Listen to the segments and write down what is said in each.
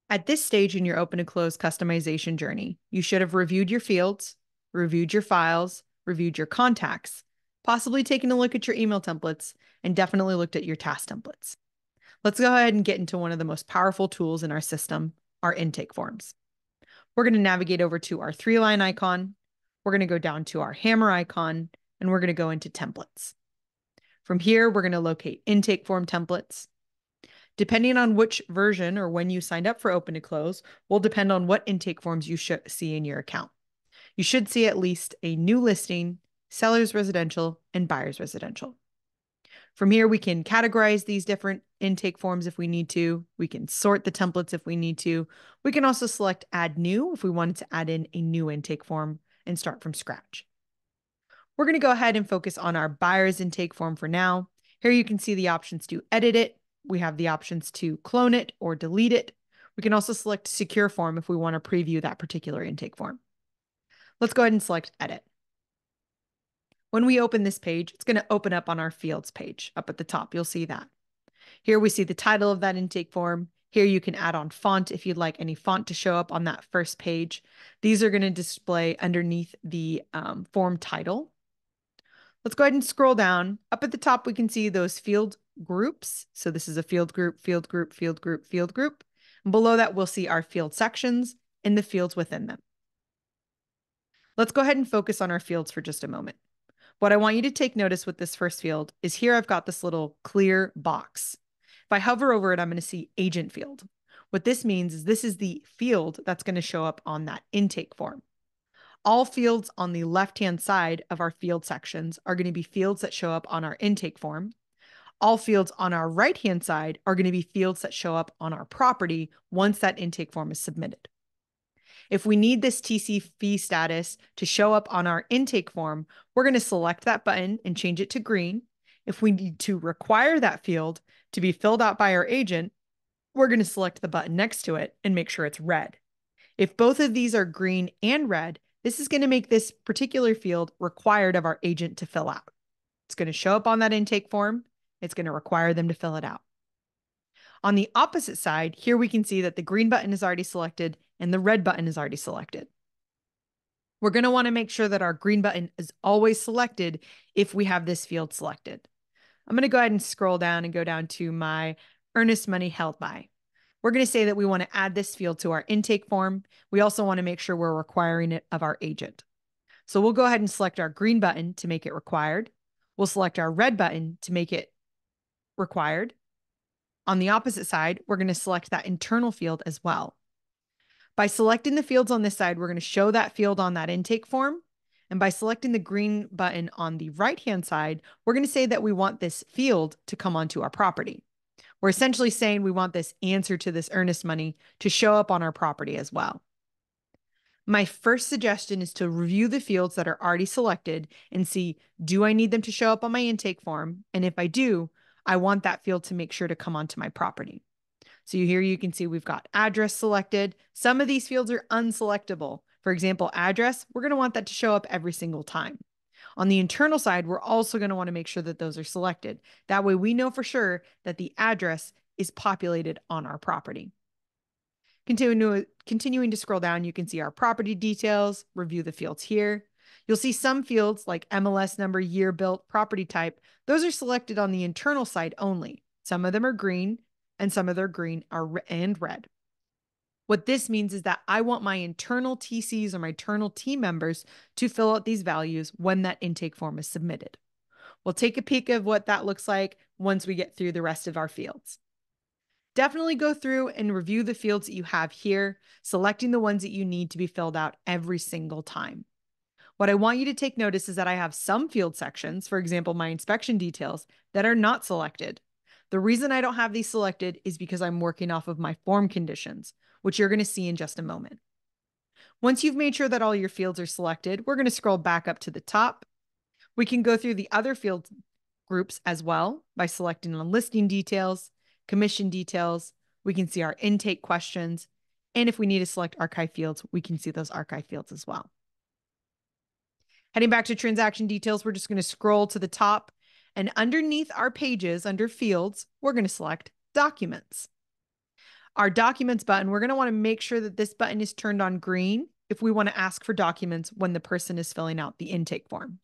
At this stage in your open to close customization journey, you should have reviewed your fields, reviewed your files, reviewed your contacts, possibly taken a look at your email templates, and definitely looked at your task templates. Let's go ahead and get into one of the most powerful tools in our system, our intake forms. We're going to navigate over to our 3-line icon. We're going to go down to our hammer icon, and we're going to go into templates. From here, we're going to locate intake form templates. Depending on which version or when you signed up for open to close will depend on what intake forms you should see in your account. You should see at least a new listing, seller's residential, and buyer's residential. From here, we can categorize these different intake forms if we need to. We can sort the templates if we need to. We can also select add new if we wanted to add in a new intake form and start from scratch. We're going to go ahead and focus on our buyer's intake form for now. Here you can see the options to edit it. We have the options to clone it or delete it. We can also select secure form if we want to preview that particular intake form. Let's go ahead and select edit. When we open this page, it's going to open up on our fields page up at the top. You'll see that. Here we see the title of that intake form. Here you can add on font if you'd like any font to show up on that first page. These are going to display underneath the form title. Let's go ahead and scroll down. Up at the top, we can see those field groups. So this is a field group, field group, field group, field group. And below that, we'll see our field sections and the fields within them. Let's go ahead and focus on our fields for just a moment. What I want you to take notice with this first field is here I've got this little clear box. If I hover over it, I'm going to see agent field. What this means is this is the field that's going to show up on that intake form. All fields on the left-hand side of our field sections are going to be fields that show up on our intake form. All fields on our right-hand side are going to be fields that show up on our property once that intake form is submitted. If we need this TC fee status to show up on our intake form, we're going to select that button and change it to green. If we need to require that field to be filled out by our agent, we're going to select the button next to it and make sure it's red. If both of these are green and red, this is going to make this particular field required of our agent to fill out. It's going to show up on that intake form. It's going to require them to fill it out. On the opposite side, here we can see that the green button is already selected and the red button is already selected. We're going to want to make sure that our green button is always selected if we have this field selected. I'm going to go ahead and scroll down and go down to my earnest money held by. We're going to say that we want to add this field to our intake form. We also want to make sure we're requiring it of our agent. So we'll go ahead and select our green button to make it required. We'll select our red button to make it required. On the opposite side, we're going to select that internal field as well. By selecting the fields on this side, we're going to show that field on that intake form. And by selecting the green button on the right-hand side, we're going to say that we want this field to come onto our property. We're essentially saying we want this answer to this earnest money to show up on our property as well. My first suggestion is to review the fields that are already selected and see, do I need them to show up on my intake form? And if I do, I want that field to make sure to come onto my property. So here you can see we've got address selected. Some of these fields are unselectable. For example, address, we're going to want that to show up every single time. On the internal side, we're also going to want to make sure that those are selected. That way we know for sure that the address is populated on our property. Continuing to scroll down, you can see our property details, review the fields here. You'll see some fields like MLS number, year built, property type. Those are selected on the internal side only. Some of them are green and some of their green and red. What this means is that I want my internal TCs or my internal team members to fill out these values when that intake form is submitted. We'll take a peek of what that looks like once we get through the rest of our fields. Definitely go through and review the fields that you have here, selecting the ones that you need to be filled out every single time. What I want you to take notice is that I have some field sections, for example, my inspection details, that are not selected. The reason I don't have these selected is because I'm working off of my form conditions, which you're going to see in just a moment. Once you've made sure that all your fields are selected, we're going to scroll back up to the top. We can go through the other field groups as well by selecting on listing details, commission details. We can see our intake questions. And if we need to select archive fields, we can see those archive fields as well. Heading back to transaction details, we're just going to scroll to the top. And underneath our pages, under fields, we're going to select documents. Our documents button, we're going to want to make sure that this button is turned on green if we want to ask for documents when the person is filling out the intake form.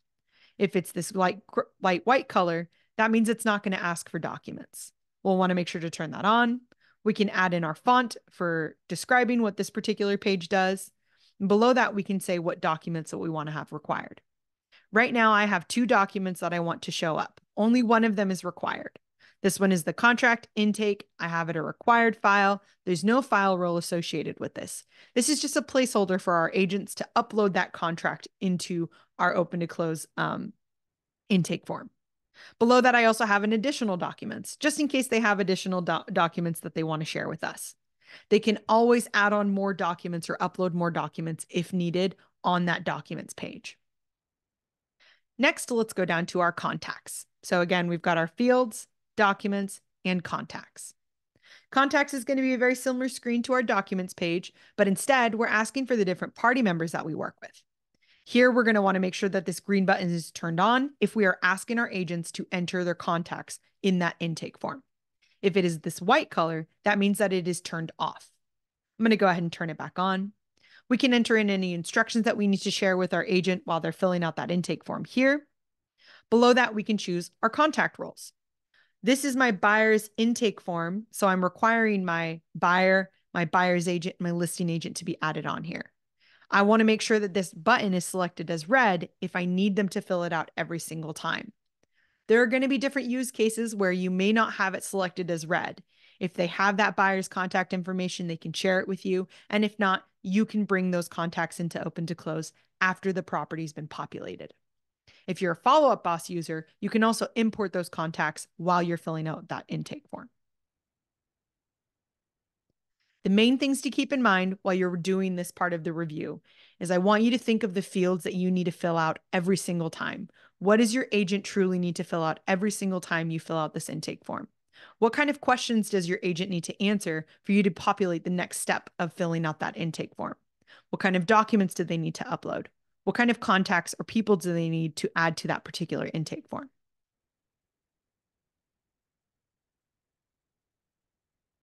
If it's this light white color, that means it's not going to ask for documents. We'll want to make sure to turn that on. We can add in our font for describing what this particular page does. And below that, we can say what documents that we want to have required. Right now, I have 2 documents that I want to show up. Only one of them is required. This one is the contract intake. I have it a required file. There's no file role associated with this. This is just a placeholder for our agents to upload that contract into our open to close intake form. Below that, I also have an additional documents, just in case they have additional documents that they want to share with us. They can always add on more documents or upload more documents if needed on that documents page. Next, let's go down to our contacts. So again, we've got our fields, documents, and contacts. Contacts is going to be a very similar screen to our documents page, but instead we're asking for the different party members that we work with. Here, we're going to want to make sure that this green button is turned on if we are asking our agents to enter their contacts in that intake form. If it is this white color, that means that it is turned off. I'm going to go ahead and turn it back on. We can enter in any instructions that we need to share with our agent while they're filling out that intake form here. Below that, we can choose our contact roles. This is my buyer's intake form, so I'm requiring my buyer, my buyer's agent, and my listing agent to be added on here. I want to make sure that this button is selected as red if I need them to fill it out every single time. There are going to be different use cases where you may not have it selected as red. If they have that buyer's contact information, they can share it with you. And if not, you can bring those contacts into open to close after the property's been populated. If you're a follow-up boss user, you can also import those contacts while you're filling out that intake form. The main things to keep in mind while you're doing this part of the review is I want you to think of the fields that you need to fill out every single time. What does your agent truly need to fill out every single time you fill out this intake form? What kind of questions does your agent need to answer for you to populate the next step of filling out that intake form? What kind of documents do they need to upload? What kind of contacts or people do they need to add to that particular intake form?